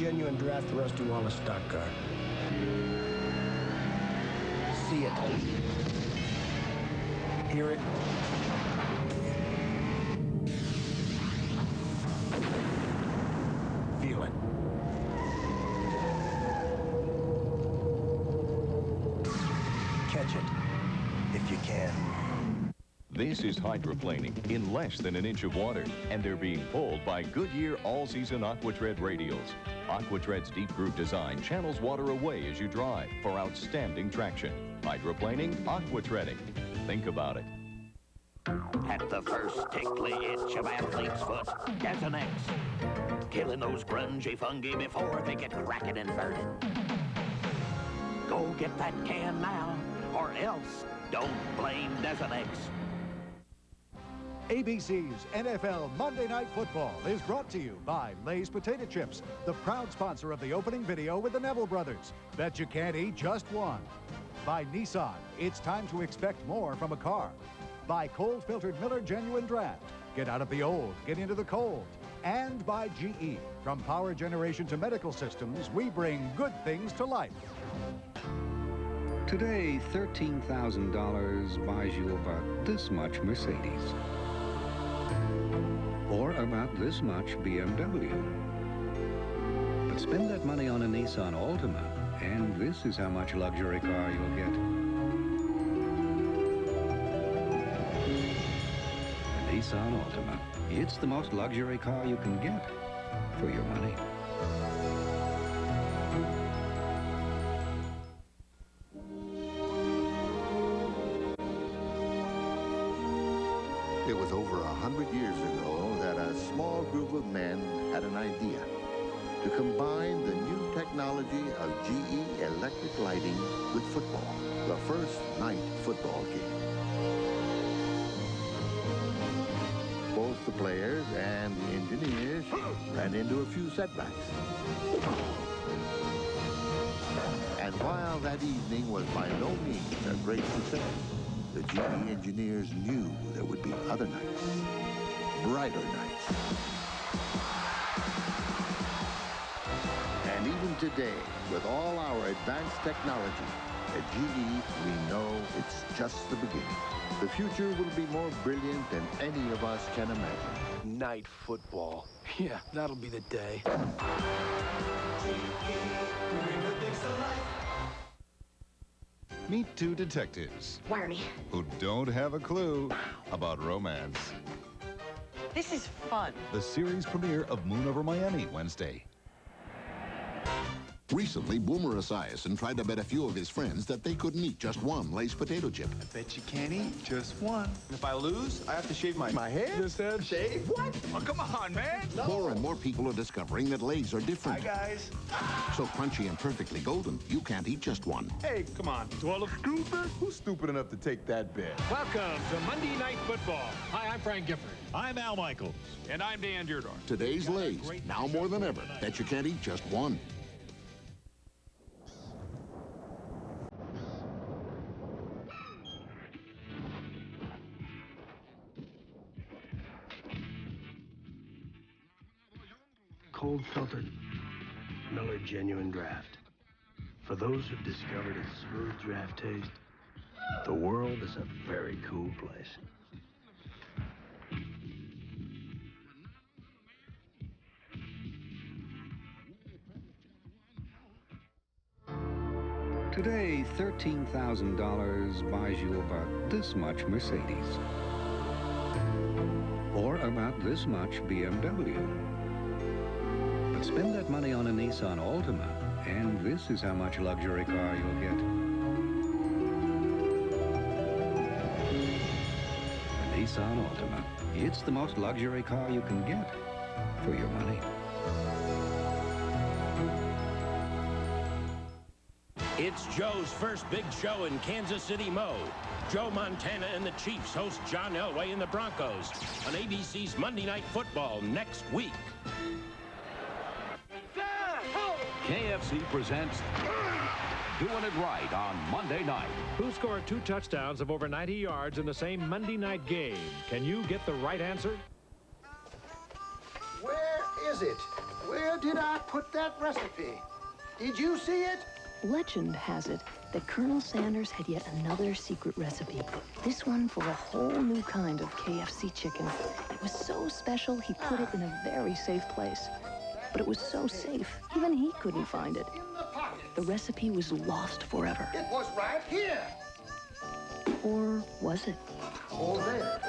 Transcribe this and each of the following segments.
genuine draft Rusty Wallace stock car. See it. Hear it. Feel it. Catch it, if you can. This is hydroplaning in less than an inch of water, and they're being pulled by Goodyear all-season AquaTread radials. AquaTread's deep groove design channels water away as you drive for outstanding traction. Hydroplaning, AquaTreading. Think about it. At the first tickly itch of athlete's foot, there's an X. Killing those grungy fungi before they get cracking and burning. Go get that can now, or else don't blame Desonex. ABC's NFL Monday Night Football is brought to you by Lay's Potato Chips, the proud sponsor of the opening video with the Neville brothers. Bet you can't eat just one. By Nissan, it's time to expect more from a car. By Cold Filtered Miller Genuine Draft. Get out of the old, get into the cold. And by GE. From power generation to medical systems, we bring good things to life. Today, $13,000 buys you about this much Mercedes. Or about this much BMW. But spend that money on a Nissan Altima, and this is how much luxury car you'll get. A Nissan Altima. It's the most luxury car you can get for your money. It was over 100 years ago that a small group of men had an idea to combine the new technology of GE electric lighting with football, the first night football game. Both the players and the engineers ran into a few setbacks. And while that evening was by no means a great success, the GE engineers knew there would be other nights, brighter nights. And even today, with all our advanced technology, at GE, we know it's just the beginning. The future will be more brilliant than any of us can imagine. Night football. Yeah, that'll be the day. Meet two detectives Wire me. who don't have a clue about romance. This is fun. The series premiere of Moon Over Miami, Wednesday. Recently, Boomer Esiason tried to bet a few of his friends that they couldn't eat just one Lay's potato chip. I bet you can't eat just one. If I lose, I have to shave my head? This head? Shave? What? Oh, come on, man. No. More and more people are discovering that Lay's are different. Hi, guys. So crunchy and perfectly golden, you can't eat just one. Hey, come on. Do I look stupid? Who's stupid enough to take that bet? Welcome to Monday Night Football. Hi, I'm Frank Gifford. I'm Al Michaels. And I'm Dan Deardorn. Today's Lay's, now more than ever, bet you can't eat just one. Cold filtered Miller Genuine Draft. For those who've discovered a smooth draft taste, the world is a very cool place. Today, $13,000 buys you about this much Mercedes. Or about this much BMW. But spend that money on a Nissan Altima, and this is how much luxury car you'll get. A Nissan Altima. It's the most luxury car you can get for your money. It's Joe's first big show in Kansas City, Mo. Joe Montana and the Chiefs host John Elway and the Broncos on ABC's Monday Night Football next week. KFC presents Doing It Right on Monday night. Who scored 2 touchdowns of over 90 yards in the same Monday night game? Can you get the right answer? Where is it? Where did I put that recipe? Did you see it? Legend has it that Colonel Sanders had yet another secret recipe. This one for a whole new kind of KFC chicken. It was so special, he put it in a very safe place. But it was so safe, even he couldn't find it. The recipe was lost forever. It was right here. Or was it? Or there.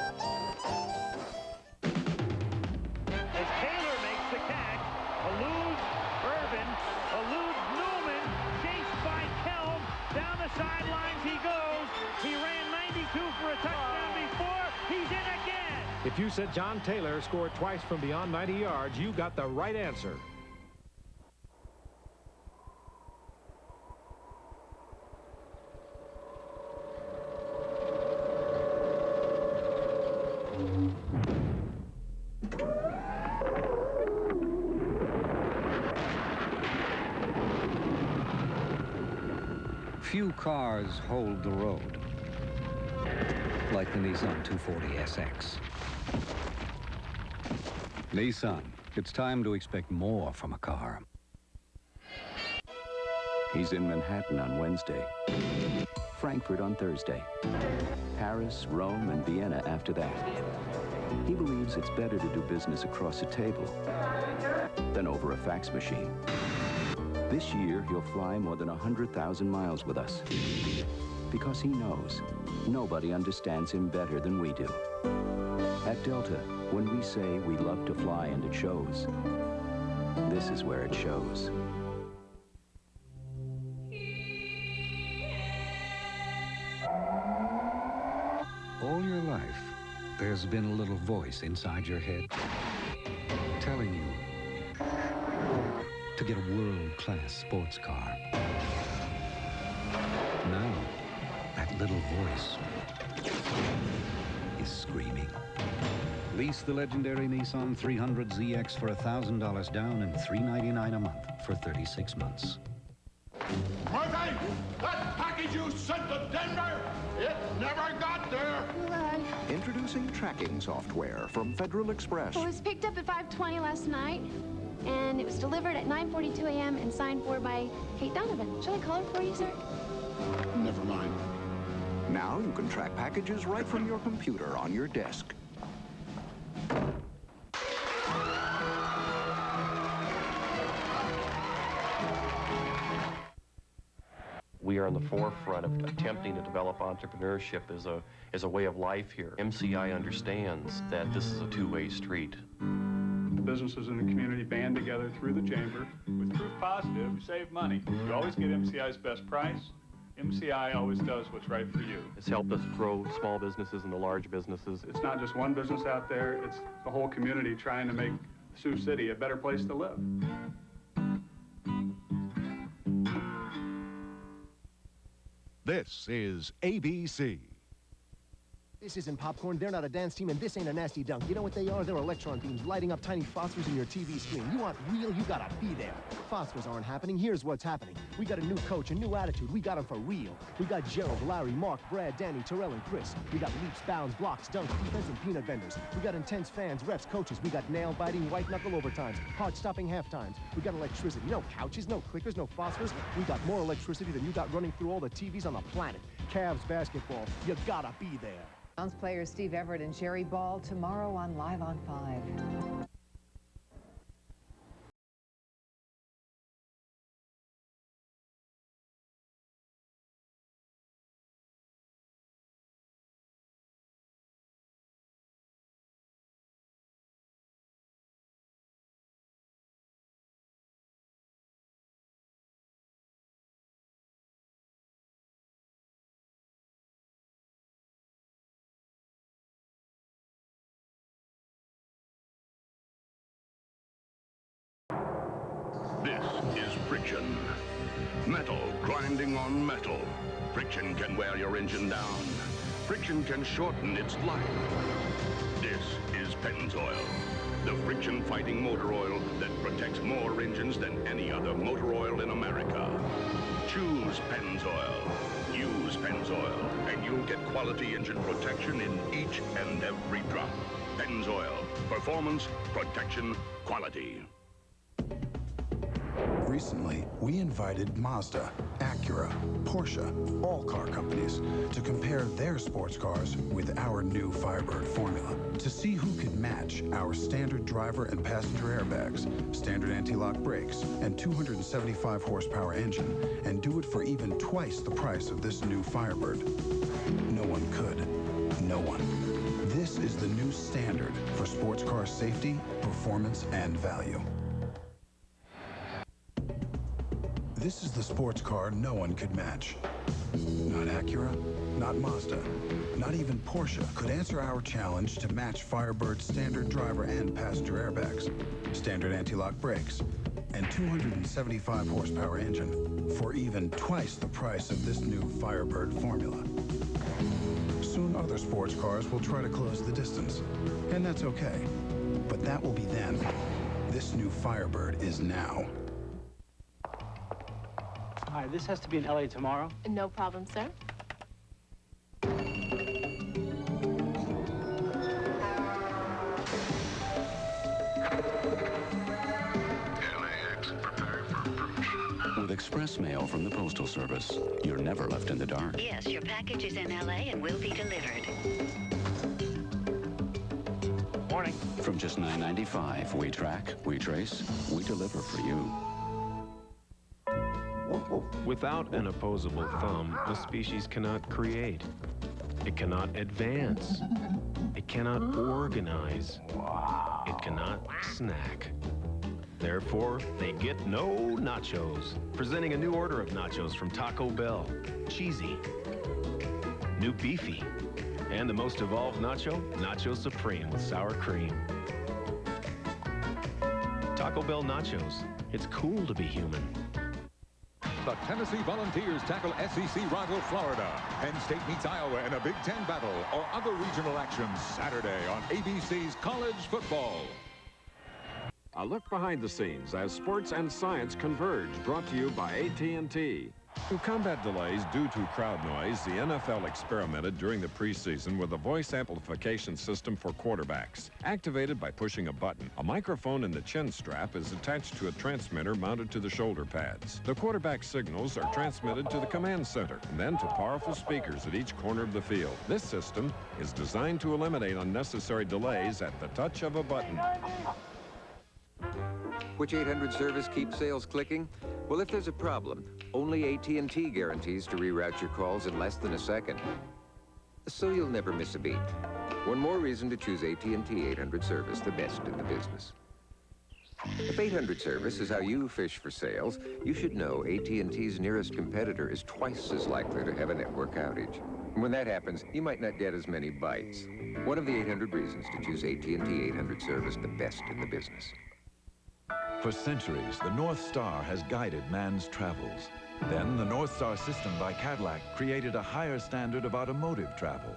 As Taylor makes the catch, eludes Irvin, eludes Newman, chased by Kelm. Down the sidelines he goes. He ran 92 for a touchdown before. He's in again. If you said John Taylor scored twice from beyond 90 yards, you got the right answer. Few cars hold the road like the Nissan 240SX. Nissan, it's time to expect more from a car. He's in Manhattan on Wednesday, Frankfurt on Thursday, Paris, Rome, and Vienna after that. He believes it's better to do business across a table than over a fax machine. This year, he'll fly more than 100,000 miles with us because he knows nobody understands him better than we do. At Delta, when we say we love to fly and it shows, this is where it shows. All your life, there's been a little voice inside your head telling you to get a world-class sports car. Now, that little voice is screaming. Lease the legendary Nissan 300ZX for $1,000 down and $399 a month for 36 months. Murphy, that package you sent to Denver, it never got there. Introducing tracking software from Federal Express. Well, it was picked up at 5:20 last night, and it was delivered at 9:42 a.m. and signed for by Kate Donovan. Shall I call her for you, sir? Never mind. Now you can track packages right from your computer on your desk. We are on the forefront of attempting to develop entrepreneurship as a way of life here. MCI understands that this is a two-way street. The businesses in the community band together through the chamber. With Proof Positive, you save money. You always get MCI's best price. MCI always does what's right for you. It's helped us grow small businesses into large businesses. It's not just one business out there, it's the whole community trying to make Sioux City a better place to live. This is ABC. This isn't popcorn, they're not a dance team, and this ain't a nasty dunk. You know what they are? They're electron beams lighting up tiny phosphors in your TV screen. You want real, you gotta be there. Phosphors aren't happening, here's what's happening. We got a new coach, a new attitude, we got them for real. We got Gerald, Larry, Mark, Brad, Danny, Terrell, and Chris. We got leaps, bounds, blocks, dunks, defense, and peanut vendors. We got intense fans, refs, coaches. We got nail-biting, white-knuckle overtimes, heart-stopping halftimes. We got electricity, no couches, no clickers, no phosphors. We got more electricity than you got running through all the TVs on the planet. Cavs basketball, you gotta be there. Browns players Steve Everett and Jerry Ball tomorrow on Live on 5. This is friction. Metal grinding on metal. Friction can wear your engine down. Friction can shorten its life. This is Pennzoil, the friction-fighting motor oil that protects more engines than any other motor oil in America. Choose Pennzoil. Use Pennzoil, and you'll get quality engine protection in each and every drop. Pennzoil. Performance, protection, quality. Recently, we invited Mazda, Acura, Porsche, all car companies to compare their sports cars with our new Firebird formula to see who could match our standard driver and passenger airbags, standard anti-lock brakes, and 275 horsepower engine, and do it for even twice the price of this new Firebird. No one could. No one. This is the new standard for sports car safety, performance, and value. This is the sports car no one could match. Not Acura, not Mazda, not even Porsche could answer our challenge to match Firebird's standard driver and passenger airbags, standard anti-lock brakes, and 275 horsepower engine for even twice the price of this new Firebird formula. Soon other sports cars will try to close the distance, and that's okay. But that will be then. This new Firebird is now. Hi, this has to be in LA tomorrow. No problem, sir. With express mail from the Postal Service, you're never left in the dark. Yes, your package is in LA and will be delivered. Morning. From just $9.95, we track, we trace, we deliver for you. Without an opposable thumb, a species cannot create. It cannot advance. It cannot organize. It cannot snack. Therefore, they get no nachos. Presenting a new order of nachos from Taco Bell. Cheesy. New beefy. And the most evolved nacho, Nacho Supreme with sour cream. Taco Bell nachos. It's cool to be human. The Tennessee Volunteers tackle SEC rival Florida. Penn State meets Iowa in a Big Ten battle or other regional actions Saturday on ABC's College Football. A look behind the scenes as sports and science converge, brought to you by AT&T. To combat delays due to crowd noise, the NFL experimented during the preseason with a voice amplification system for quarterbacks. Activated by pushing a button, a microphone in the chin strap is attached to a transmitter mounted to the shoulder pads. The quarterback signals are transmitted to the command center and then to powerful speakers at each corner of the field. This system is designed to eliminate unnecessary delays at the touch of a button. Which 800 service keeps sales clicking? Well, if there's a problem, only AT&T guarantees to reroute your calls in less than a second. So you'll never miss a beat. One more reason to choose AT&T 800 service, the best in the business. If 800 service is how you fish for sales, you should know AT&T's nearest competitor is twice as likely to have a network outage. And when that happens, you might not get as many bites. One of the 800 reasons to choose AT&T 800 service, the best in the business. For centuries, the North Star has guided man's travels. Then the North Star system by Cadillac created a higher standard of automotive travel.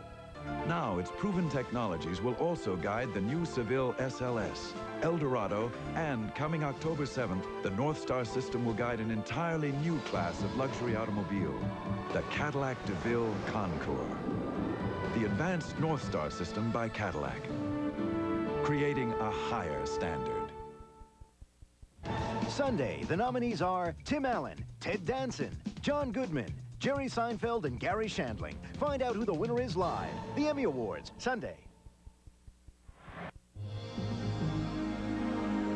Now its proven technologies will also guide the new Seville SLS, Eldorado, and coming October 7th, the North Star system will guide an entirely new class of luxury automobile, the Cadillac DeVille Concours. The advanced North Star system by Cadillac, creating a higher standard. Sunday, the nominees are Tim Allen, Ted Danson, John Goodman, Jerry Seinfeld, and Gary Shandling. Find out who the winner is live. The Emmy Awards, Sunday.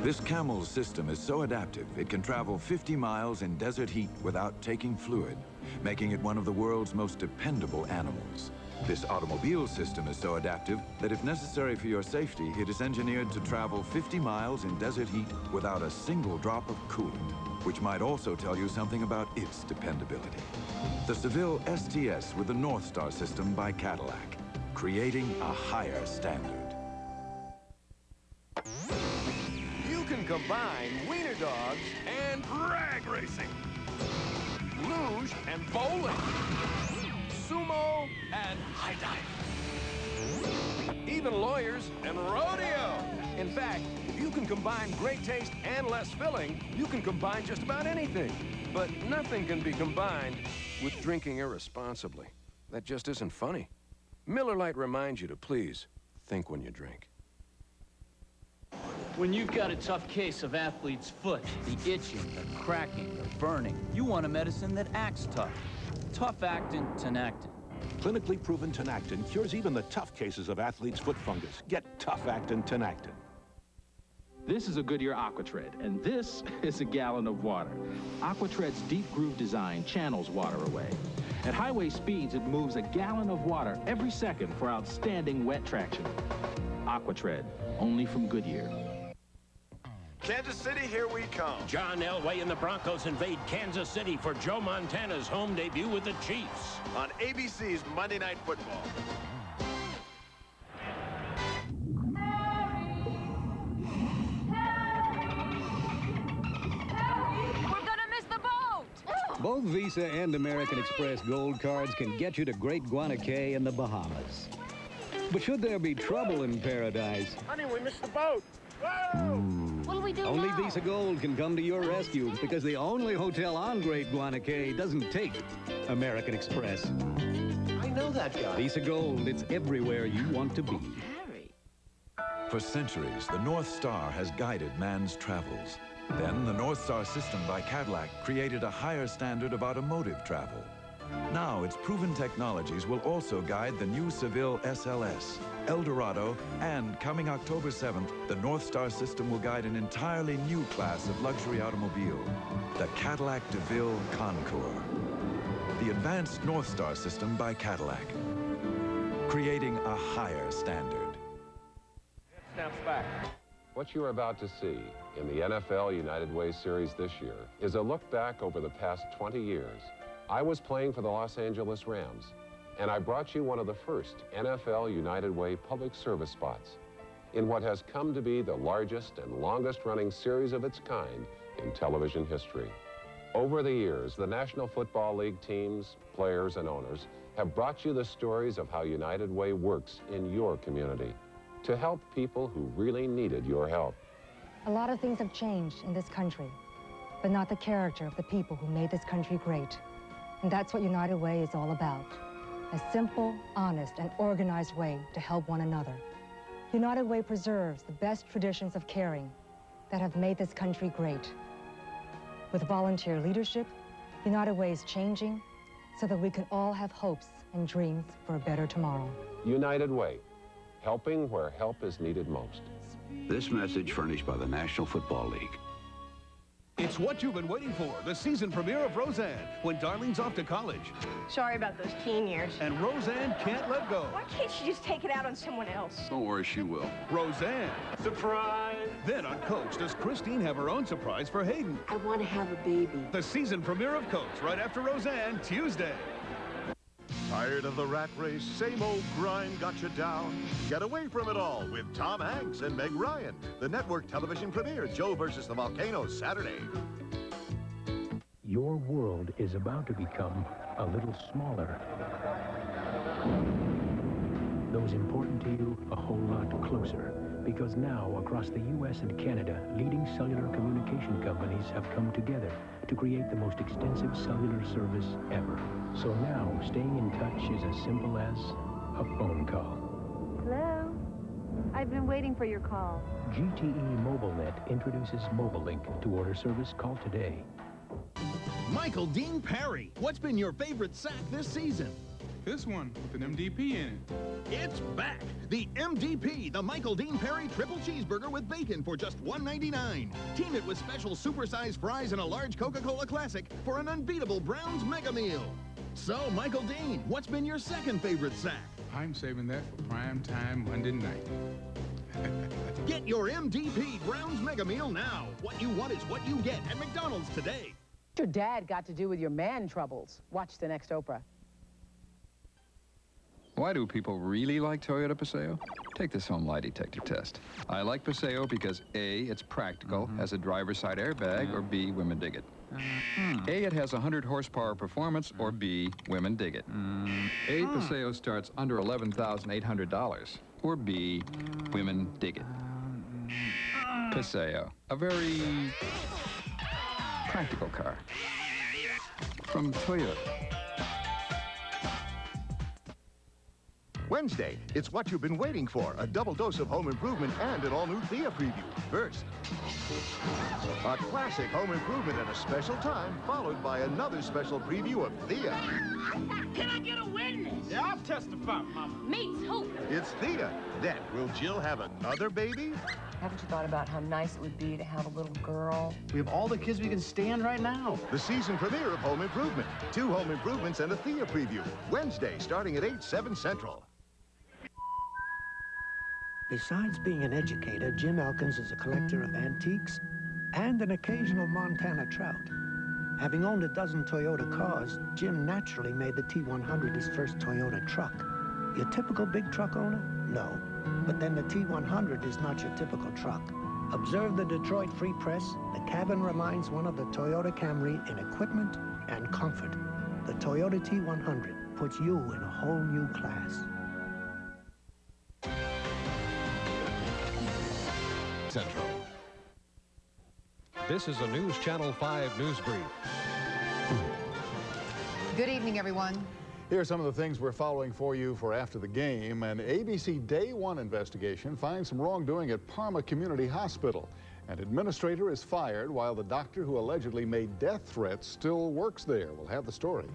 This Camel's system is so adaptive, it can travel 50 miles in desert heat without taking fluid, making it one of the world's most dependable animals. This automobile system is so adaptive that if necessary for your safety, it is engineered to travel 50 miles in desert heat without a single drop of coolant, which might also tell you something about its dependability. The Seville STS with the North Star system by Cadillac, creating a higher standard. You can combine wiener dogs and drag racing, luge and bowling, sumo and high dive, even lawyers and rodeo. In fact, if you can combine great taste and less filling, you can combine just about anything. But nothing can be combined with drinking irresponsibly. That just isn't funny. Miller Lite reminds you to please think when you drink. When you've got a tough case of athlete's foot, the itching, the cracking, the burning, you want a medicine that acts tough. Tough-actin Tenactin. Clinically proven Tenactin cures even the tough cases of athlete's foot fungus. Get tough-actin Tenactin. This is a Goodyear Aquatread, and this is a gallon of water. Aquatread's deep groove design channels water away. At highway speeds, it moves a gallon of water every second for outstanding wet traction. Aquatread, only from Goodyear. Kansas City, here we come. John Elway and the Broncos invade Kansas City for Joe Montana's home debut with the Chiefs. On ABC's Monday Night Football. We're gonna miss the boat! Both Visa and American Express Gold cards can get you to Great Guana Cay in the Bahamas. But should there be trouble in paradise, Honey, we missed the boat. What do we do only now? Visa Gold can come to your rescue because the only hotel on Great Guana Cay doesn't take American Express. I know that guy. Visa Gold, it's everywhere you want to be. For centuries, the North Star has guided man's travels. Then the North Star system by Cadillac created a higher standard of automotive travel. Now its proven technologies will also guide the new Seville SLS, Eldorado, and coming October 7th, the North Star system will guide an entirely new class of luxury automobile, the Cadillac DeVille Concours. The advanced North Star system by Cadillac, creating a higher standard. Snaps back. What you're about to see in the NFL United Way Series this year is a look back over the past 20 years. I was playing for the Los Angeles Rams, and I brought you one of the first NFL United Way public service spots in what has come to be the largest and longest-running series of its kind in television history. Over the years, the National Football League teams, players, and owners have brought you the stories of how United Way works in your community to help people who really needed your help. A lot of things have changed in this country, but not the character of the people who made this country great. And that's what United Way is all about. A simple, honest, and organized way to help one another. United Way preserves the best traditions of caring that have made this country great. With volunteer leadership, United Way is changing so that we can all have hopes and dreams for a better tomorrow. United Way, helping where help is needed most. This message furnished by the National Football League. It's what you've been waiting for, the season premiere of Roseanne, when Darlene's off to college. Sorry about those teen years. And Roseanne can't let go. Why can't she just take it out on someone else? Don't worry, she will. Roseanne. Surprise! Then on Coach, does Christine have her own surprise for Hayden? I want to have a baby. The season premiere of Coach, right after Roseanne, Tuesday. Tired of the rat race? Same old grind got you down? Get away from it all with Tom Hanks and Meg Ryan. The network television premiere, Joe versus the Volcanoes, Saturday. Your world is about to become a little smaller. Those important to you a whole lot closer. Because now, across the U.S. and Canada, leading cellular communication companies have come together to create the most extensive cellular service ever. So now, staying in touch is as simple as a phone call. Hello? I've been waiting for your call. GTE MobileNet introduces MobileLink. To order service, call today. Michael Dean Perry, what's been your favorite sack this season? This one with an MDP in it. It's back! The MDP, the Michael Dean Perry Triple Cheeseburger with bacon for just $1.99. Team it with special supersized fries and a large Coca-Cola Classic for an unbeatable Browns Mega Meal. So, Michael Dean, what's been your second favorite sack? I'm saving that for prime time Monday night. Get your MDP Browns Mega Meal now. What you want is what you get at McDonald's today. What your dad got to do with your man troubles? Watch the next Oprah. Why do people really like Toyota Paseo? Take this home lie detector test. I like Paseo because A, it's practical, has a driver's side airbag, or B, women dig it. A, it has 100 horsepower performance, or B, women dig it. A, Paseo starts under $11,800, or B, women dig it. Paseo, a very practical car from Toyota. Wednesday, it's what you've been waiting for, a double dose of home improvement and an all-new Thea preview. First, a classic home improvement at a special time, followed by another special preview of Thea. Can I get a witness? Yeah, I'll testify, Mama. Me too. It's Thea. Then, will Jill have another baby? Haven't you thought about how nice it would be to have a little girl? We have all the kids we can stand right now. The season premiere of Home Improvement. 2 home improvements and a Thea preview. Wednesday, starting at 8, 7 Central. Besides being an educator, Jim Elkins is a collector of antiques and an occasional Montana trout. Having owned a dozen Toyota cars, Jim naturally made the T100 his first Toyota truck. Your typical big truck owner? No. But then the T100 is not your typical truck. Observe the Detroit Free Press. The cabin reminds one of the Toyota Camry in equipment and comfort. The Toyota T100 puts you in a whole new class. Central. This is a News Channel 5 news brief. Good evening, everyone. Here are some of the things we're following for you for after the game. An ABC Day 1 investigation finds some wrongdoing at Parma Community Hospital. An administrator is fired while the doctor who allegedly made death threats still works there. We'll have the story.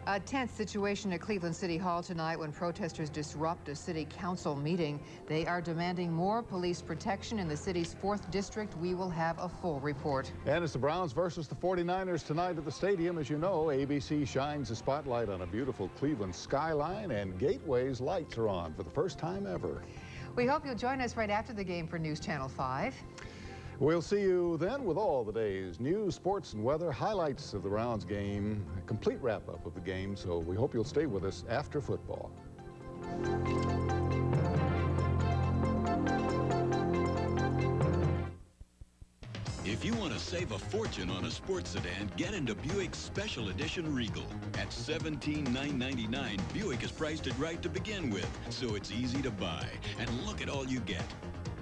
A tense situation at Cleveland City Hall tonight when protesters disrupt a city council meeting. They are demanding more police protection in the city's 4th district. We will have a full report. And it's the Browns versus the 49ers tonight at the stadium. As you know, ABC shines a spotlight on a beautiful Cleveland skyline, and Gateway's lights are on for the first time ever. We hope you'll join us right after the game for News Channel 5. We'll see you then with all the day's news, sports, and weather, highlights of the Browns game, a complete wrap-up of the game, so we hope you'll stay with us after football. If you want to save a fortune on a sports sedan, get into Buick's Special Edition Regal. At $17,999, Buick is priced it right to begin with, so it's easy to buy. And look at all you get.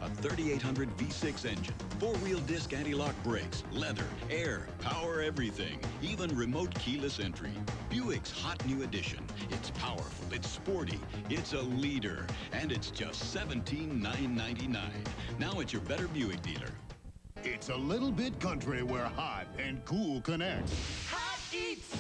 A 3800 V6 engine, 4-wheel disc anti-lock brakes, leather, air, power everything, even remote keyless entry. Buick's hot new edition. It's powerful, it's sporty, it's a leader, and it's just $17,999. Now at your Better Buick dealer. It's a little bit country where hot and cool connect. Hot eats,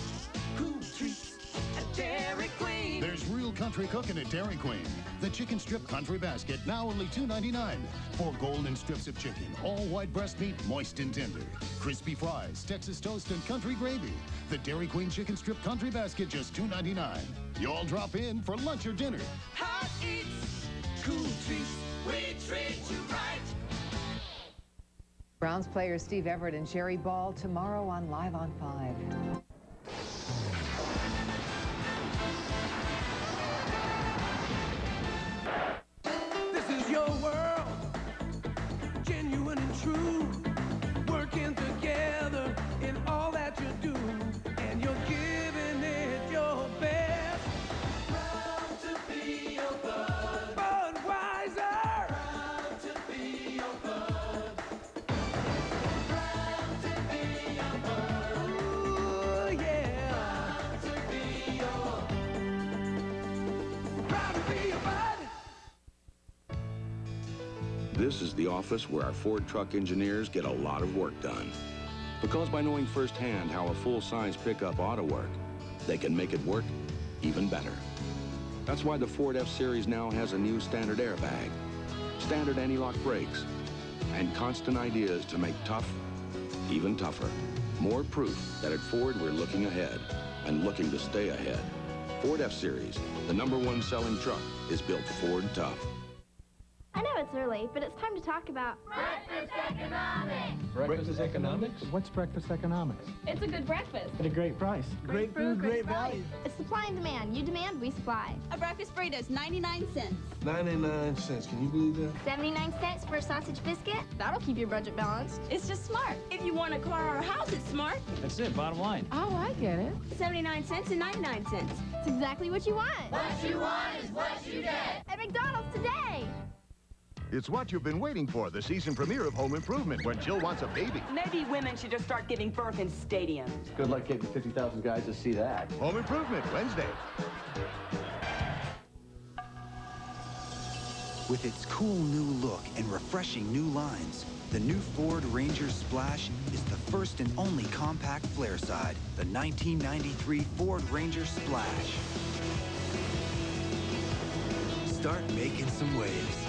cool treats at Dairy Queen. There's real country cooking at Dairy Queen. The chicken strip country basket, now only $2.99. 4 golden strips of chicken, all white breast meat, moist and tender. Crispy fries, Texas toast, and country gravy. The Dairy Queen chicken strip country basket, just $2.99. You all drop in for lunch or dinner. Hot eats, cool treats, we treat you right. Browns players Steve Everett and Jerry Ball tomorrow on Live on 5. Your world, genuine and true, working together in all that you do, and you're giving it your best. Proud to be your bud, Budweiser. Proud to be your bud. Proud to be your bud. Ooh, yeah. Proud to be your. Proud to be your bud. This is the office where our Ford truck engineers get a lot of work done. Because by knowing firsthand how a full-size pickup ought to work, they can make it work even better. That's why the Ford F-Series now has a new standard airbag, standard anti-lock brakes, and constant ideas to make tough even tougher. More proof that at Ford we're looking ahead and looking to stay ahead. Ford F-Series, the #1 selling truck, is built Ford tough. I know it's early, but it's time to talk about breakfast economics. Breakfast economics? What's breakfast economics? It's a good breakfast. At a great price. Great food, great value. It's supply and demand. You demand, we supply. A breakfast burrito's 99 cents. 99 cents. Can you believe that? 79 cents for a sausage biscuit. That'll keep your budget balanced. It's just smart. If you want a car or a house, it's smart. That's it, bottom line. Oh, I get it. 79 cents and 99 cents. It's exactly what you want. What you want is what you get. At McDonald's today. It's what you've been waiting for, the season premiere of Home Improvement, when Jill wants a baby. Maybe women should just start giving birth in stadiums. Good luck getting 50,000 guys to see that. Home Improvement, Wednesday. With its cool new look and refreshing new lines, the new Ford Ranger Splash is the first and only compact flare side, the 1993 Ford Ranger Splash. Start making some waves.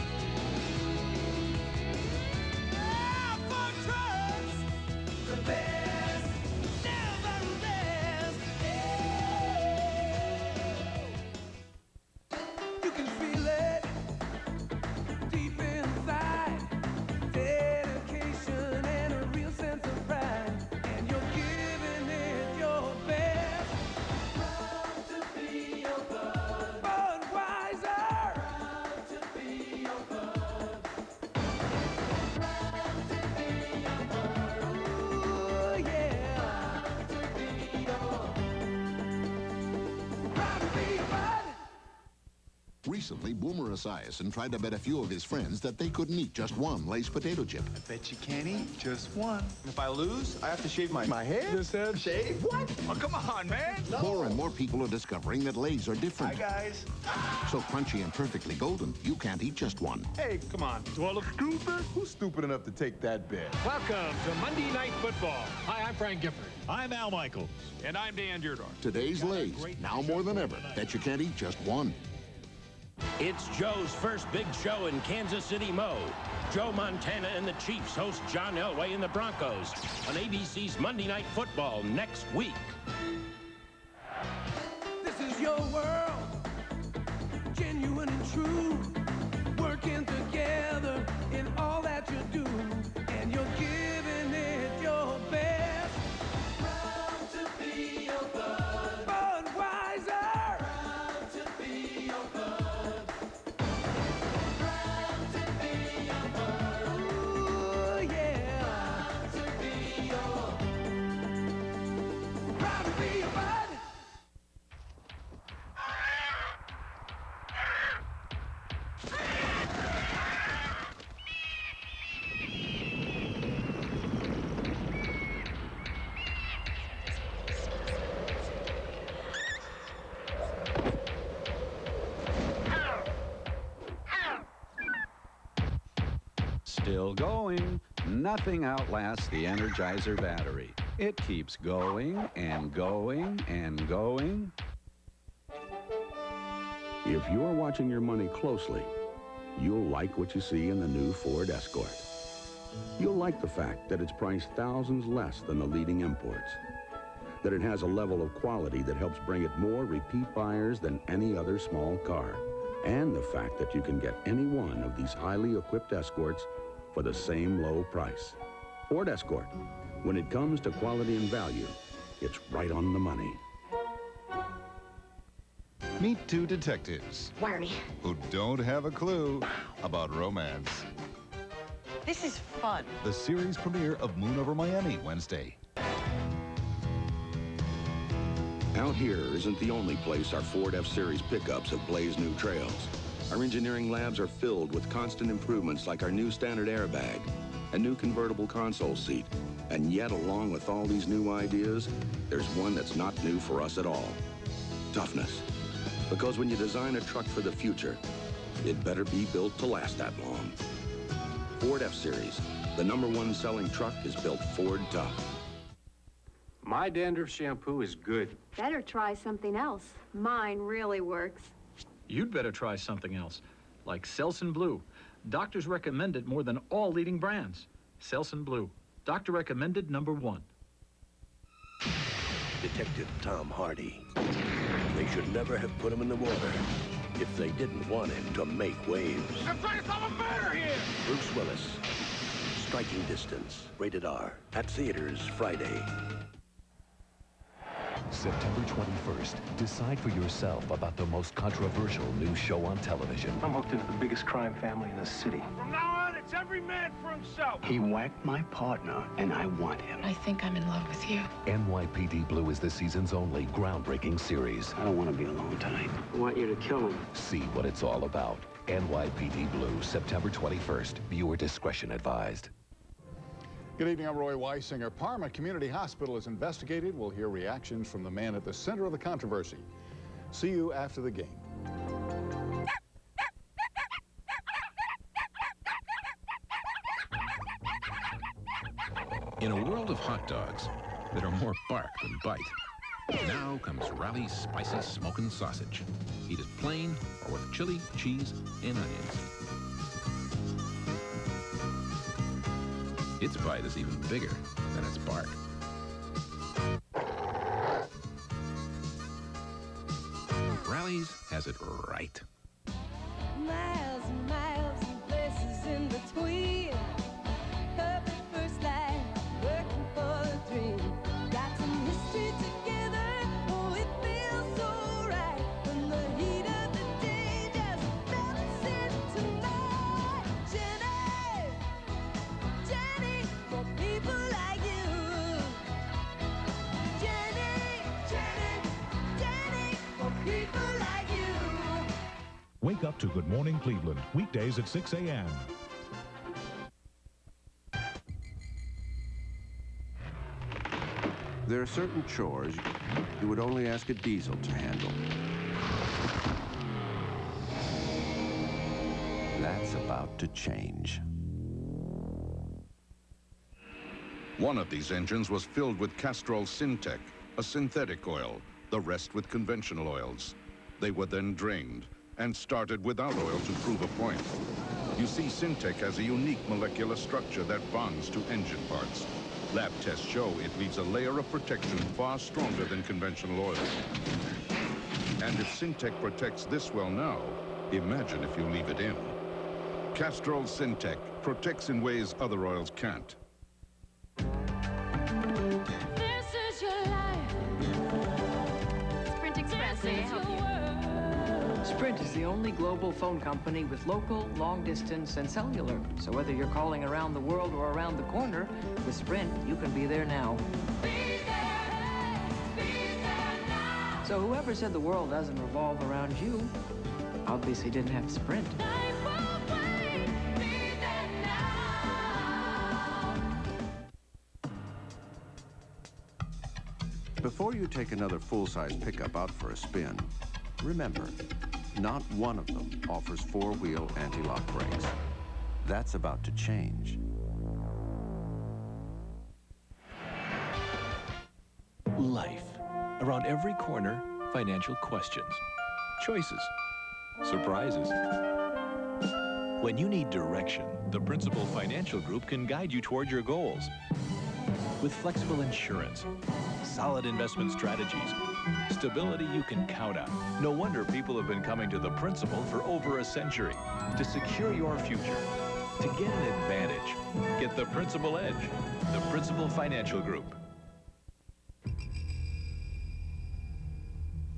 You can feel it deep inside. Dedication and a real sense of pride. And you're giving it your best. Proud to be your bud. Budweiser. Proud to be your bud. Proud to be your bud. Ooh, yeah. Proud to be your. Proud to be your bud. Recently, Boomer Esiason tried to bet a few of his friends that they couldn't eat just one Lay's potato chip. I bet you can't eat just one. If I lose, I have to shave my head? This head? Shave? What? Oh, come on, man. No. More and more people are discovering that Lay's are different. Hi, guys. So crunchy and perfectly golden, you can't eat just one. Hey, come on. Do I look stupid? Who's stupid enough to take that bet? Welcome to Monday Night Football. Hi, I'm Frank Gifford. I'm Al Michaels. And I'm Dan Deardorff. Today's Lay's, now more than ever, bet you can't eat just one. It's Joe's first big show in Kansas City, Mo. Joe Montana and the Chiefs host John Elway and the Broncos on ABC's Monday Night Football next week. This is your world, genuine and true, working together in all that you do, and you're giving it your best. Proud to be your bud. Budweiser. Proud to be your bud. Still going. Nothing outlasts the Energizer battery. It keeps going and going and going. If you're watching your money closely, you'll like what you see in the new Ford Escort. You'll like the fact that it's priced thousands less than the leading imports, that it has a level of quality that helps bring it more repeat buyers than any other small car, and the fact that you can get any one of these highly equipped Escorts for the same low price. Ford Escort, when it comes to quality and value, it's right on the money. Meet two detectives Wire me. who don't have a clue about romance. This is fun. The series premiere of Moon Over Miami, Wednesday. Out here isn't the only place our Ford F-Series pickups have blazed new trails. Our engineering labs are filled with constant improvements like our new standard airbag, a new convertible console seat, and yet along with all these new ideas, there's one that's not new for us at all. Toughness. Because when you design a truck for the future, it better be built to last that long. Ford F-Series, the #1 selling truck, is built Ford tough. My dandruff shampoo is good. Better try something else. Mine really works. You'd better try something else, like Selsun Blue. Doctors recommend it more than all leading brands. Selsun Blue, doctor recommended #1. Detective Tom Hardy. They should never have put him in the water if they didn't want him to make waves. I'm trying to solve a murder here! Bruce Willis. Striking Distance. Rated R. At theaters Friday. September 21st, decide for yourself about the most controversial new show on television. I'm hooked into the biggest crime family in the city. From now on, it's every man for himself. He whacked my partner, and I want him. I think I'm in love with you. NYPD Blue is the season's only groundbreaking series. I don't want to be alone tonight. I want you to kill him. See what it's all about. NYPD Blue, September 21st. Viewer discretion advised. Good evening, I'm Roy Weisinger. Parma Community Hospital is investigated. We'll hear reactions from the man at the center of the controversy. See you after the game. In a world of hot dogs that are more bark than bite, now comes Rally's Spicy Smokin' Sausage. Eat it plain or with chili, cheese, and onions. Its bite is even bigger than its bark. Rally's has it right. Miles and miles and places in between. Perfect first light, working for a dream. Got some history together, oh it feels so right. When the heat of the day just melts into night. Jenny, Jenny, for people like you. Jenny, Jenny, Jenny, for people like you. Wake up to Good Morning Cleveland, weekdays at 6 a.m. There are certain chores you would only ask a diesel to handle. That's about to change. One of these engines was filled with Castrol Syntec, a synthetic oil, the rest with conventional oils. They were then drained and started without oil to prove a point. You see, Syntec has a unique molecular structure that bonds to engine parts. Lab tests show it leaves a layer of protection far stronger than conventional oil. And if Syntec protects this well now, imagine if you leave it in. Castrol Syntec protects in ways other oils can't. This is your life. Sprint Express, may I help you? Sprint is the only global phone company with local, long distance, and cellular. So whether you're calling around the world or around the corner, with Sprint, you can be there now. So whoever said the world doesn't revolve around you, obviously didn't have Sprint. Before you take another full-size pickup out for a spin, remember, not one of them offers four-wheel anti-lock brakes. That's about to change. Life. Around every corner, financial questions, choices, surprises. When you need direction, the Principal Financial Group can guide you toward your goals. With flexible insurance, solid investment strategies, stability you can count on. No wonder people have been coming to the Principal for over a century. To secure your future, to get an advantage, get the Principal Edge, the Principal Financial Group.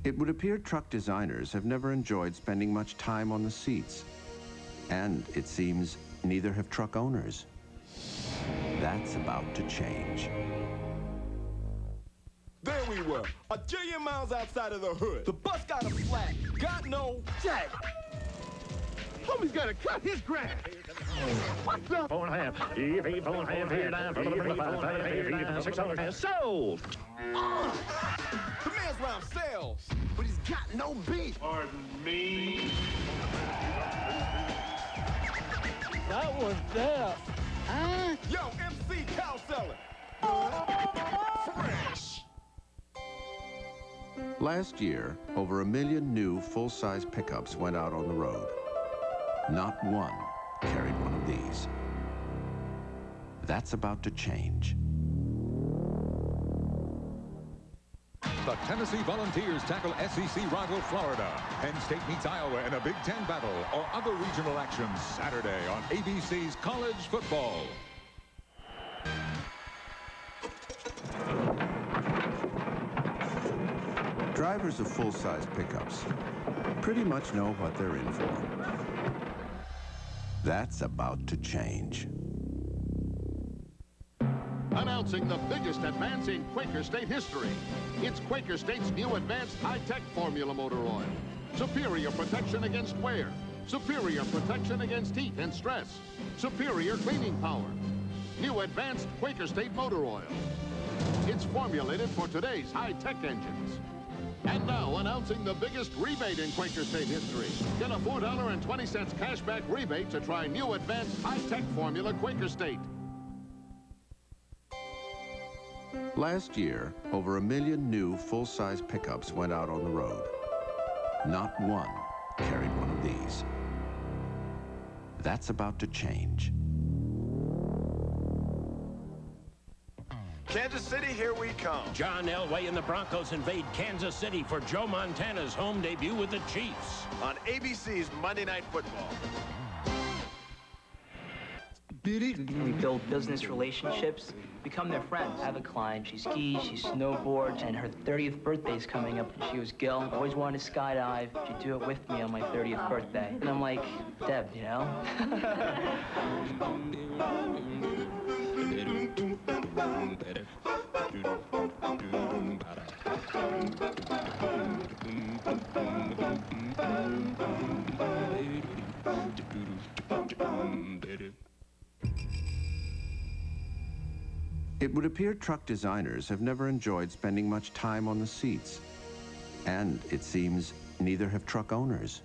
It would appear truck designers have never enjoyed spending much time on the seats. And it seems neither have truck owners. That's about to change. There we were, a jillion miles outside of the hood. The bus got a flat, got no jack. Homie's gotta cut his grass. What's up? Sold! The man's round sells, but he's got no beat. Pardon me? That was death. Huh? Yo, MC Cow Seller. Fresh. Last year, over 1 million new full-size pickups went out on the road. Not one carried one of these. That's about to change. The Tennessee Volunteers tackle SEC rival Florida. Penn State meets Iowa in a Big Ten battle or other regional action Saturday on ABC's College Football. Drivers of full-size pickups pretty much know what they're in for. That's about to change. Announcing the biggest advance in Quaker State history. It's Quaker State's new advanced high-tech formula motor oil. Superior protection against wear. Superior protection against heat and stress. Superior cleaning power. New advanced Quaker State motor oil. It's formulated for today's high-tech engines. And now, announcing the biggest rebate in Quaker State history. Get a $4.20 cashback rebate to try new advanced high-tech formula Quaker State. Last year, over 1 million new full-size pickups went out on the road. Not one carried one of these. That's about to change. Kansas City, here we come. John Elway and the Broncos invade Kansas City for Joe Montana's home debut with the Chiefs. On ABC's Monday Night Football. We build business relationships, become their friends. I have a client, she skis, she snowboards, and her 30th birthday's coming up. And she goes, Gil, I always wanted to skydive. Would you do it with me on my 30th birthday? And I'm like, Deb, you know? It would appear truck designers have never enjoyed spending much time on the seats. And it seems neither have truck owners.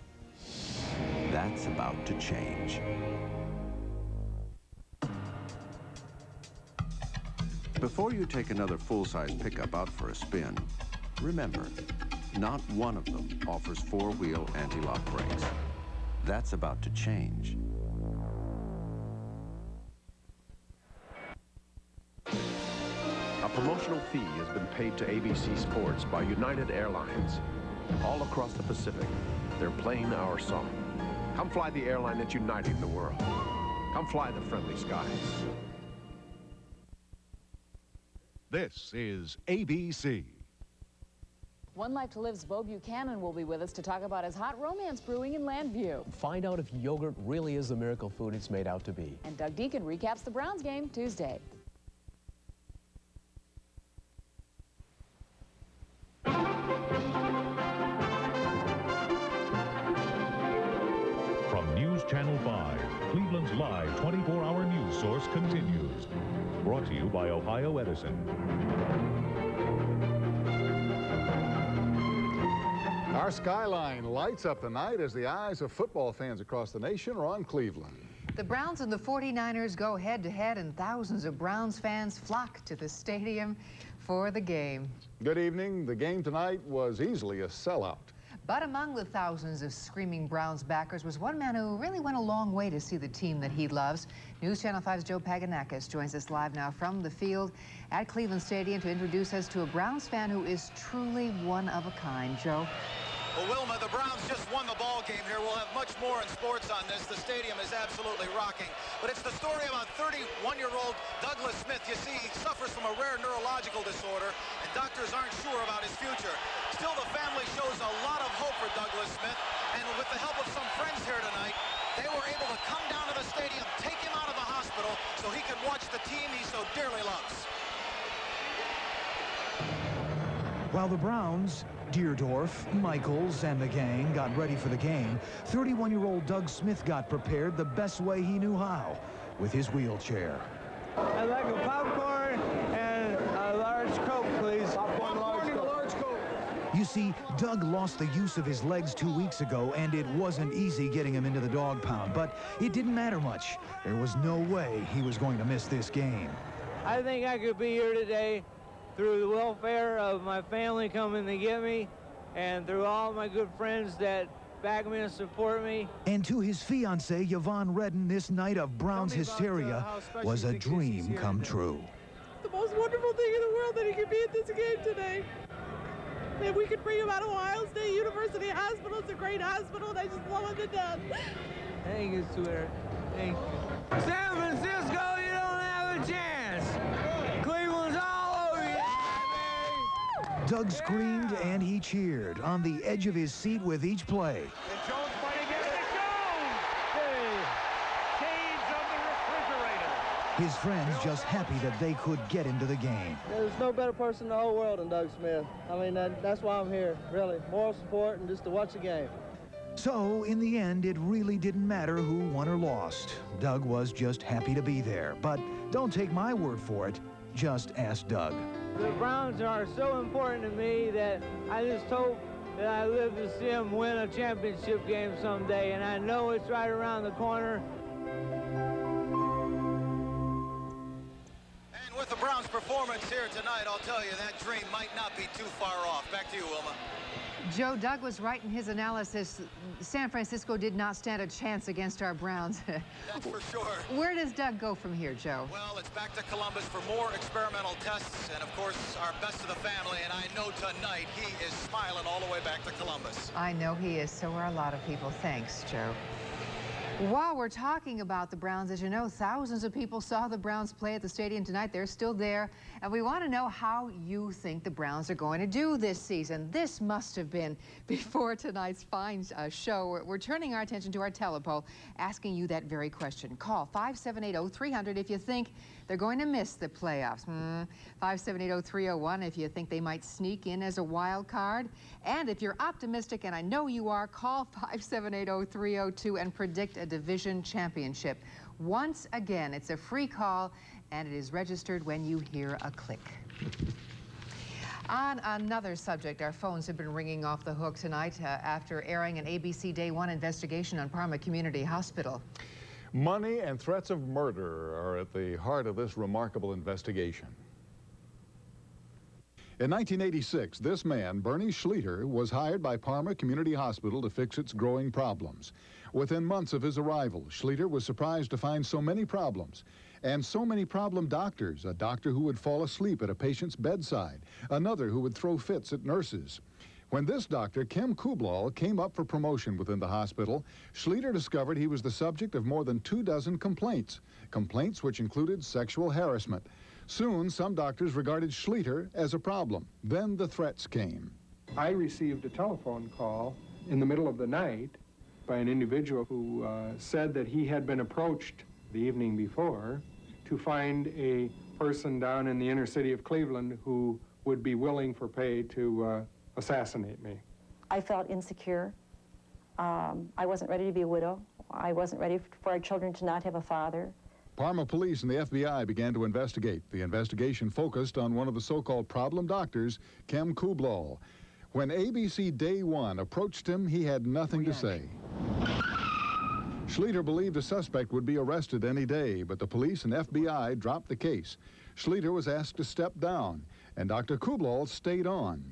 That's about to change. Before you take another full-size pickup out for a spin, remember, not one of them offers four-wheel anti-lock brakes. That's about to change. A promotional fee has been paid to ABC Sports by United Airlines. All across the Pacific, they're playing our song. Come fly the airline that's uniting the world. Come fly the friendly skies. This is ABC. One Life to Live's Bo Buchanan will be with us to talk about his hot romance brewing in Landview. Find out if yogurt really is the miracle food it's made out to be. And Doug Deacon recaps the Browns game Tuesday. From News Channel 5, Cleveland's live 24-hour news source continues. Brought to you by Ohio Edison. Our skyline lights up the night as the eyes of football fans across the nation are on Cleveland. The Browns and the 49ers go head-to-head, and thousands of Browns fans flock to the stadium for the game. Good evening. The game tonight was easily a sellout. But among the thousands of screaming Browns backers was one man who really went a long way to see the team that he loves. News Channel 5's Joe Paganakis joins us live now from the field at Cleveland Stadium to introduce us to a Browns fan who is truly one of a kind. Joe? Well, Wilma, the Browns just won the ball game here. We'll have much more in sports on this. The stadium is absolutely rocking. But it's the story about 31-year-old Douglas Smith. You see, he suffers from a rare neurological disorder, and doctors aren't sure about his future. Still, the family shows a lot of hope for Douglas Smith, and with the help of some friends here tonight, they were able to come down to the stadium, take him out of the hospital, so he could watch the team he so dearly loves. While the Browns, Deerdorf, Michaels, and the gang got ready for the game, 31-year-old Doug Smith got prepared the best way he knew how, with his wheelchair. I'd like a popcorn and a large Coke, please. Popcorn and a large Coke. You see, Doug lost the use of his legs 2 weeks ago, and it wasn't easy getting him into the dog pound, but it didn't matter much. There was no way he was going to miss this game. I think I could be here today through the welfare of my family coming to get me, and through all my good friends that back me and support me. And to his fiancée, Yvonne Redden, this night of Browns hysteria was a dream come true. The most wonderful thing in the world that he could be at this game today. And we could bring him out of Ohio State University Hospital. It's a great hospital, and I just love him to death. Thank you, sweetheart. Thank you. San Francisco, you don't have a chance. Cleveland's all over you. Doug screamed and he cheered, on the edge of his seat with each play. And Jones fighting again. Jones! Hey. Cage of the refrigerator. His friends just happy that they could get into the game. There's no better person in the whole world than Doug Smith. I mean, that's why I'm here, really. Moral support and just to watch the game. So, in the end, it really didn't matter who won or lost. Doug was just happy to be there. But don't take my word for it. Just ask Doug. The Browns are so important to me that I just hope that I live to see them win a championship game someday, and I know it's right around the corner. with the Browns' performance here tonight, I'll tell you, that dream might not be too far off. Back to you, Wilma. Joe, Doug was right in his analysis. San Francisco did not stand a chance against our Browns. That's for sure. Where does Doug go from here, Joe? Well, it's back to Columbus for more experimental tests, and of course, our best of the family, and I know tonight he is smiling all the way back to Columbus. I know he is. So are a lot of people. Thanks, Joe. While we're talking about the Browns, as you know, thousands of people saw the Browns play at the stadium tonight. They're still there. And we want to know how you think the Browns are going to do this season. This must have been before tonight's fine show. We're turning our attention to our telepoll, asking you that very question. Call 578-0300 if you think they're going to miss the playoffs. 578-0301 if you think they might sneak in as a wild card. And if you're optimistic, and I know you are, call 578-0302 and predict a division championship. Once again, it's a free call, and it is registered when you hear a click. On another subject, our phones have been ringing off the hook tonight after airing an ABC Day One investigation on Parma Community Hospital. Money and threats of murder are at the heart of this remarkable investigation. In 1986, this man, Bernie Schleter, was hired by Parma Community Hospital to fix its growing problems. Within months of his arrival, Schleter was surprised to find so many problems, and so many problem doctors. A doctor who would fall asleep at a patient's bedside, another who would throw fits at nurses. When this doctor, Kim Kublal, came up for promotion within the hospital, Schleter discovered he was the subject of more than 24 complaints, complaints which included sexual harassment. Soon, some doctors regarded Schleter as a problem. Then the threats came. I received a telephone call in the middle of the night by an individual who said that he had been approached the evening before to find a person down in the inner city of Cleveland who would be willing for pay to assassinate me. I felt insecure. I wasn't ready to be a widow. I wasn't ready for our children to not have a father. Parma police and the FBI began to investigate. The investigation focused on one of the so-called problem doctors, Kim Kublal. When ABC Day One approached him, he had nothing to say. Schleter believed a suspect would be arrested any day, but the police and FBI dropped the case. Schleter was asked to step down, and Dr. Kublal stayed on.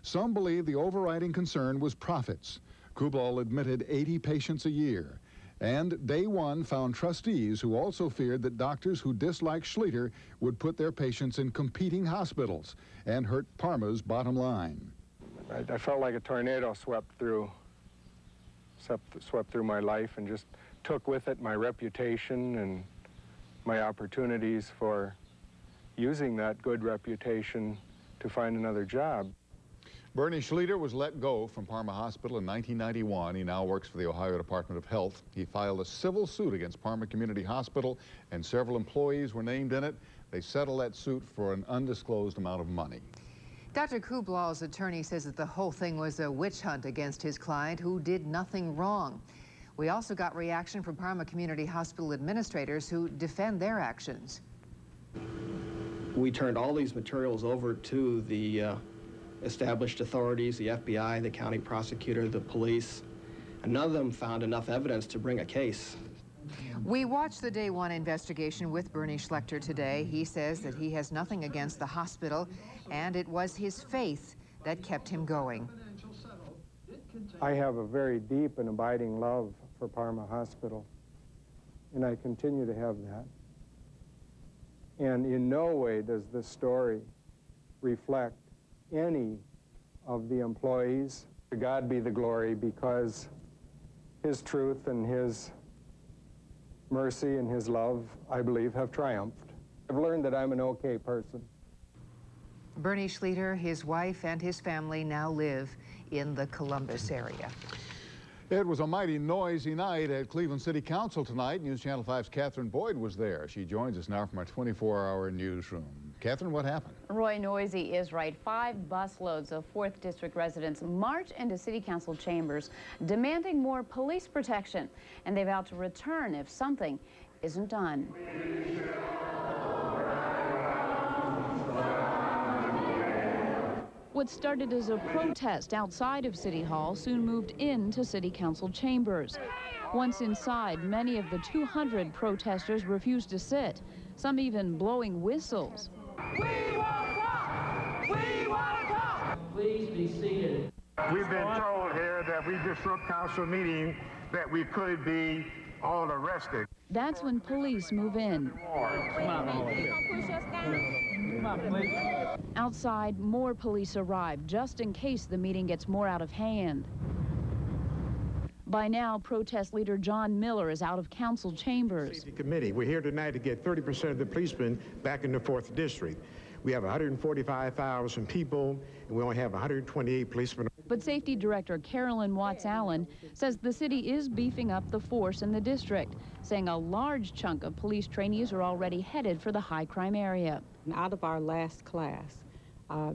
Some believe the overriding concern was profits. Kublal admitted 80 patients a year. And Day One found trustees who also feared that doctors who disliked Schleter would put their patients in competing hospitals and hurt Parma's bottom line. I felt like a tornado swept through my life and just took with it my reputation and my opportunities for using that good reputation to find another job. Bernie Schleter was let go from Parma Hospital in 1991. He now works for the Ohio Department of Health. He filed a civil suit against Parma Community Hospital, and several employees were named in it. They settled that suit for an undisclosed amount of money. Dr. Kublal's attorney says that the whole thing was a witch hunt against his client, who did nothing wrong. We also got reaction from Parma Community Hospital administrators who defend their actions. We turned all these materials over to the established authorities, the FBI, the county prosecutor, the police, and none of them found enough evidence to bring a case. We watched the Day One investigation with Bernie Schleter today. He says that he has nothing against the hospital, and it was his faith that kept him going. I have a very deep and abiding love for Parma Hospital, and I continue to have that. And in no way does this story reflect any of the employees. To God be the glory, because His truth and His mercy and His love, I believe, have triumphed. I've learned that I'm an okay person. Bernie Schleter, his wife, and his family now live in the Columbus area. It was a mighty noisy night at Cleveland City Council tonight. News Channel 5's Catherine Boyd was there. She joins us now from our 24-hour newsroom. Catherine, what happened? Roy, noisy is right. 5 busloads of 4th District residents march into City Council chambers demanding more police protection, and they vow to return if something isn't done. With What started as a protest outside of City Hall soon moved into City Council chambers. Once inside, many of the 200 protesters refused to sit, some even blowing whistles. We want talk! We want talk! Please be seated. We've been told here that we disrupt council meeting, that we could be all arrested. That's when police move in. Outside, more police arrive, just in case the meeting gets more out of hand. By now, protest leader John Miller is out of council chambers. Safety Committee, we're here tonight to get 30% of the policemen back in the 4th District. We have 145,000 people, and we only have 128 policemen. But Safety Director Carolyn Watts-Allen says the city is beefing up the force in the district, saying a large chunk of police trainees are already headed for the high crime area. Out of our last class,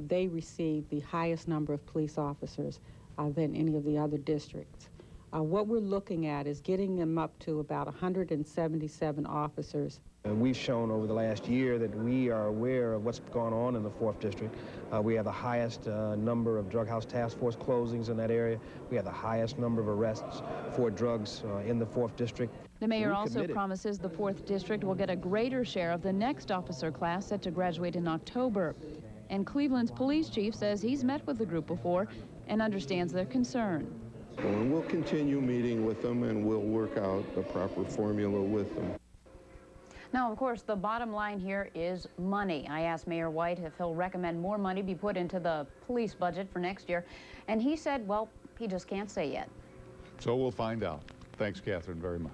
they received the highest number of police officers than any of the other districts. What we're looking at is getting them up to about 177 officers. We've shown over the last year that we are aware of what's going on in the 4th District. We have the highest number of drug house task force closings in that area. We have the highest number of arrests for drugs in the 4th District. The mayor also promises the 4th District will get a greater share of the next officer class set to graduate in October. And Cleveland's police chief says he's met with the group before and understands their concern. And we'll continue meeting with them, and we'll work out the proper formula with them. Now, of course, the bottom line here is money. I asked Mayor White if he'll recommend more money be put into the police budget for next year, and he said, well, he just can't say yet. So we'll find out. Thanks, Catherine, very much.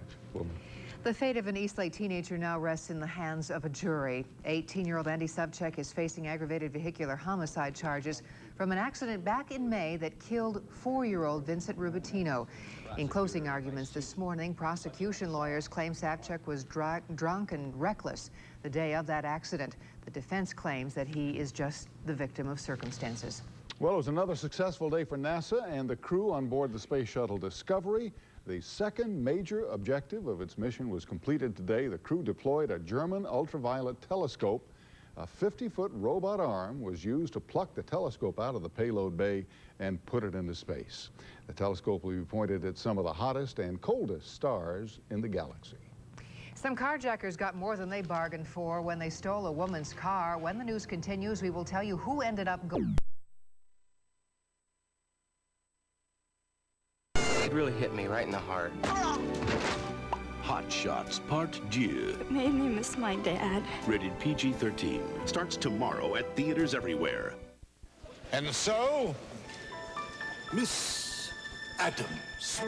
The fate of an Eastlake teenager now rests in the hands of a jury. 18-year-old Andy Subcheck is facing aggravated vehicular homicide charges from an accident back in May that killed 4-year-old Vincent Rubatino. In closing arguments this morning, prosecution lawyers claim Subcheck was drunk and reckless the day of that accident. The defense claims that he is just the victim of circumstances. Well, it was another successful day for NASA and the crew on board the Space Shuttle Discovery. The second major objective of its mission was completed today. The crew deployed a German ultraviolet telescope. A 50-foot robot arm was used to pluck the telescope out of the payload bay and put it into space. The telescope will be pointed at some of the hottest and coldest stars in the galaxy. Some carjackers got more than they bargained for when they stole a woman's car. When the news continues, we will tell you who ended up going. It really hit me right in the heart. Hot Shots Part 2. It made me miss my dad. Rated PG-13. Starts tomorrow at theaters everywhere. And so, Miss Adams,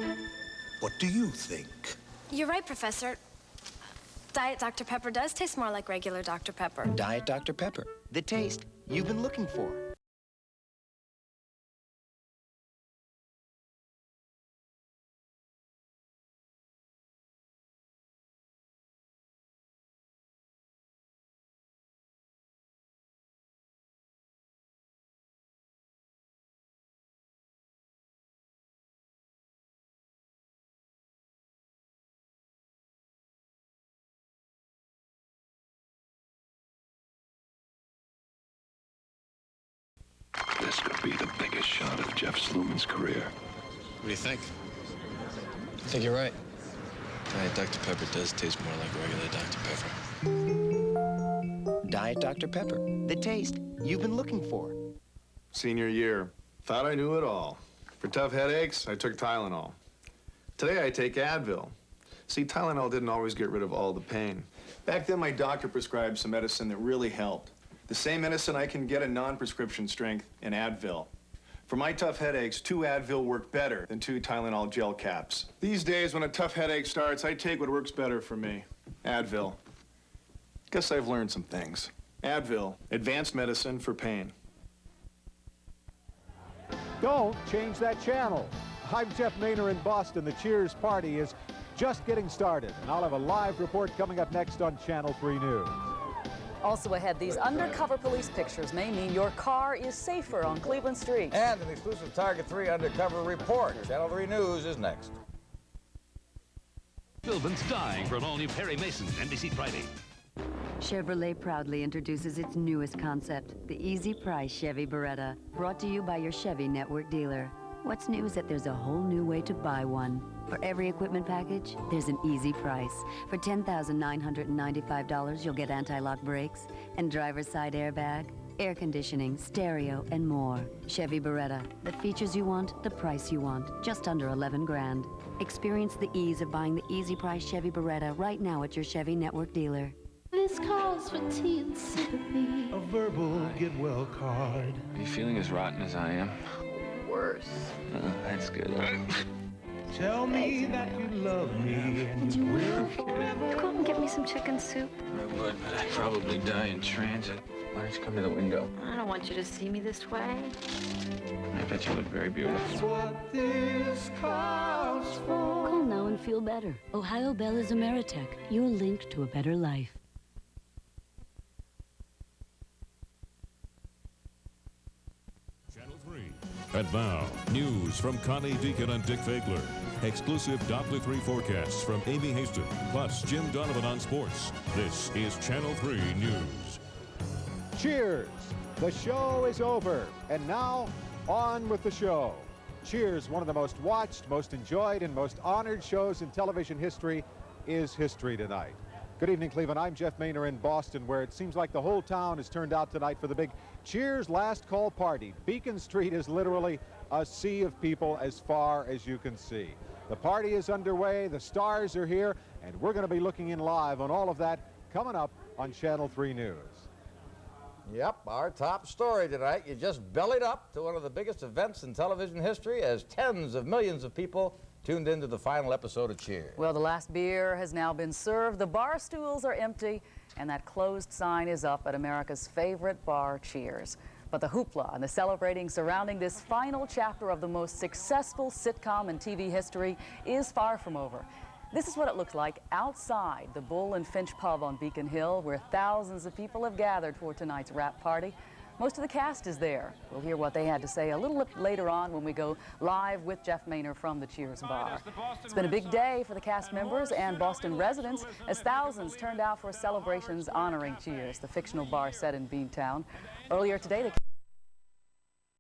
what do you think? You're right, Professor. Diet Dr. Pepper does taste more like regular Dr. Pepper. Diet Dr. Pepper. The taste you've been looking for. This could be the biggest shot of Jeff Sluman's career. What do you think? I think you're right. Diet Dr. Pepper does taste more like regular Dr. Pepper. Diet Dr. Pepper. The taste you've been looking for. Senior year. Thought I knew it all. For tough headaches, I took Tylenol. Today I take Advil. See, Tylenol didn't always get rid of all the pain. Back then, my doctor prescribed some medicine that really helped. The same medicine I can get in non-prescription strength in Advil. For my tough headaches, 2 Advil work better than 2 Tylenol gel caps. These days, when a tough headache starts, I take what works better for me. Advil. Guess I've learned some things. Advil, advanced medicine for pain. Don't change that channel. I'm Jeff Maynor in Boston. The Cheers party is just getting started, and I'll have a live report coming up next on Channel 3 News. Also ahead, these undercover police pictures may mean your car is safer on Cleveland streets. And an exclusive Target 3 undercover report. Channel 3 News is next. Philbin's dying for an all-new Perry Mason, NBC Friday. Chevrolet proudly introduces its newest concept, the Easy Price Chevy Beretta, brought to you by your Chevy Network dealer. What's new is that there's a whole new way to buy one. For every equipment package, there's an easy price. For $10,995, you'll get anti-lock brakes and driver's side airbag, air conditioning, stereo, and more. Chevy Beretta, the features you want, the price you want, just under 11 grand. Experience the ease of buying the Easy Price Chevy Beretta right now at your Chevy Network dealer. This calls for tea and sympathy. A verbal get well card. Are you feeling as rotten as I am? Worse. That's good. Tell me that you love me and you will forever. Go out and get me some chicken soup. I would, but I'd probably die in transit. Why don't you come to the window? I don't want you to see me this way. I bet you look very beautiful. That's what this calls for. Call now and feel better. Ohio Bell is Ameritech, your link to a better life. Channel 3. And now, news from Connie Deacon and Dick Fagler. Exclusive Doppler 3 forecasts from Amy Haston, plus Jim Donovan on sports. This is Channel 3 News. Cheers! The show is over. And now, on with the show. Cheers, one of the most watched, most enjoyed, and most honored shows in television history, is history tonight. Good evening, Cleveland. I'm Jeff Maynor in Boston, where it seems like the whole town has turned out tonight for the big Cheers last call party. Beacon Street is literally a sea of people as far as you can see. The party is underway, the stars are here, and we're going to be looking in live on all of that coming up on Channel 3 News. Yep, our top story tonight. You just bellied up to one of the biggest events in television history as tens of millions of people tuned into the final episode of Cheers. Well, the last beer has now been served, the bar stools are empty, and that closed sign is up at America's favorite bar, Cheers. But the hoopla and the celebrating surrounding this final chapter of the most successful sitcom in TV history is far from over. This is what it looks like outside the Bull and Finch pub on Beacon Hill, where thousands of people have gathered for tonight's wrap party. Most of the cast is there. We'll hear what they had to say a little later on when we go live with Jeff Maynor from the Cheers bar. It's been a big day for the cast members and Boston residents as thousands turned out for celebrations honoring Cheers, the fictional bar set in Beantown. Earlier today, the